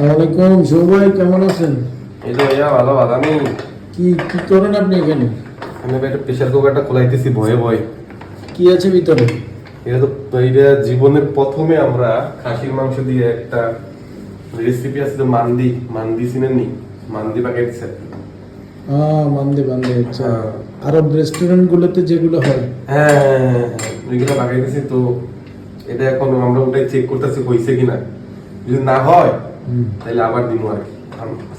আসসালামাইকুম সবাই, কেমন আছেন? এই যে ভাইয়া ভালো ভালো আমি কি কি করেন আপনি এখানে? আমি ভাই একটা প্রেশার কুকারটা খোলাইতেছি ভয়ে ভয়ে। কি আছে ভিতরে? এটা তো এটা জীবনের প্রথমে আমরা খাসির মাংস দিয়ে একটা রেসিপি আছে যে মান্দি মান্দি চিনেননি? মান্দি পাকাইতেছে। বান্দে বান্দে, আচ্ছা। হ্যাঁ। আরব রেস্টুরেন্ট গুলোতে যেগুলো হয়। হ্যাঁ, ওইগুলো পাকাইতেছি তো। এটা এখন আমরা ওটাই চেক করতেছি হয়েছে কিনা। যদি না হয় তাহলে আবার দিব আর কি।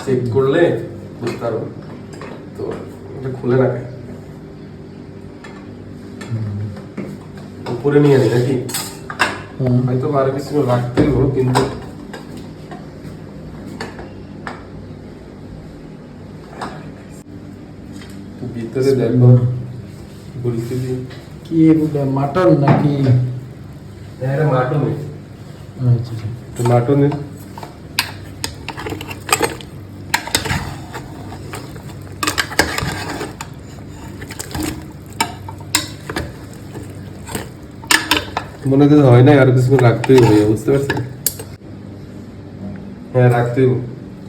চেক করলে বুঝতে পারবো। তো এটা খুলে না কেন? উপরে নিয়ে নি নাকি? হয়তো আরো কিছু রাখতে হবো কিন্তু ভিতরে দেখো পরিস্থিতি কি এগুলো মাটন নাকি? এটা মাটন। আচ্ছা আচ্ছা। তো মাটনের মনে তো হয় না, আর কিছু রাখতেই হবে, বুঝতে পারছেন? হ্যাঁ রাখতেই হবে।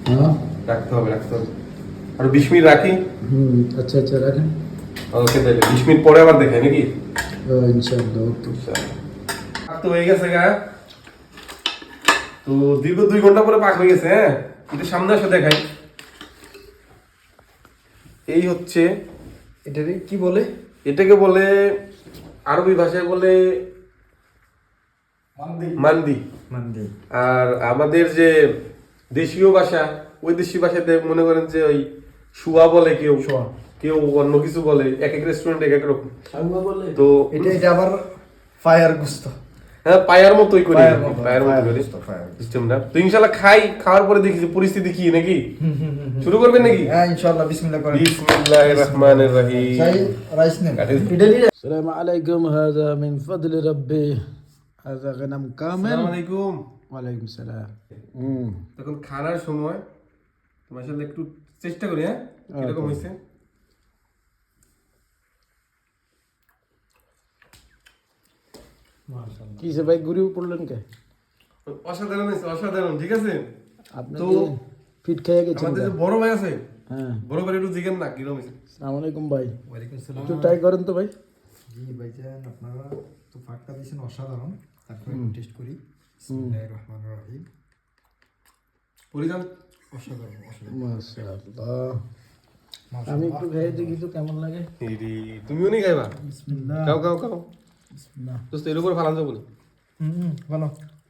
হ্যাঁ, রাখতে হবে রাখতে হবে। আর 20 মিনিট রাখি। আচ্ছা আচ্ছা, রাখেন। ওকে তাহলে 20 মিনিট পরে আবার দেখাই নাকি? ইনশাআল্লাহ, ওকে। তো হয়ে গেছে গা। তো দীর্ঘ 2 ঘন্টা পরে পাক হয়ে গেছে। হ্যাঁ, একটু সামনে এসে দেখাই। এই হচ্ছে এটারে কি বলে? এটাকে বলে আরবি ভাষায় বলে মান্দি। মান্দি। আর আমাদের যে দেশীয় ভাষা, ওই দেশীয় ভাষাতে মনে করেন যে ওই শুয়া বলে, কেউ শোয়া। কেউ অন্য কিছু বলে, এক এক রেস্টুরেন্টে এক এক রকম। শাগুয়া বলে। তো এটা আবার ফায়ার গুস্ত। হ্যাঁ, পায়ার মতোই করি, পায়ার মতো করি ফায়ার সিস্টেমটা। তো ইনশাআল্লাহ খাওয়ার পরে দেখি যে পরিস্থিতি কি নাকি। শুরু করবেন নাকি? হ্যাঁ ইনশাআল্লাহ, বিসমিল্লাহ করেন। বিসমিল্লাহির রহমানির রহিম। যাই রাইস নেন। السلام عليكم، هذا من فضل ربي، هذا غنم كامل. আসসালামু আলাইকুম। ওয়ালাইকুম সালাম। তখন খানার সময় তোমার সাথে একটু চেষ্টা করি। হ্যাঁ, কিরকম হয়েছে? কি সে ভাই, ঘুরে পড়লেন কে? অসাধারণ হয়েছে, অসাধারণ। ঠিক আছে। আপনি তো তো ফিট খেয়ে গেছেন। আমাদের যে বড় ভাই আছে, হ্যাঁ। বড় ভাই একটু জিজ্ঞেস না কিরকম হয়েছে। আসসালামু আলাইকুম ভাই, ওয়ালাইকুম সালাম। একটু ট্রাই করেন তো ভাই। জি ভাইজান, আপনারা তো ফাঁকটা দিয়েছেন অসাধারণ। তারপরে একটু টেস্ট করি। বিসমিল্লাহির রহমানির রহিম। পরিধান অসাধারণ অসাধারণ। মাশাআল্লাহ। আমি একটু খেয়ে দেখি তো কেমন লাগে। ইরি, তুমিও নি খাইবা? বিসমিল্লাহ। খাও খাও খাও। বিসমিল্লাহ। দোস্ত এর উপর ফালান যাবো না। ভালো।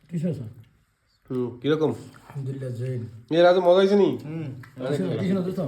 কিস আছে? কিরকম? আলহামদুলিল্লাহ, জৈন। এর আজ মজা হয়েছে নি? কিস না দোস্ত?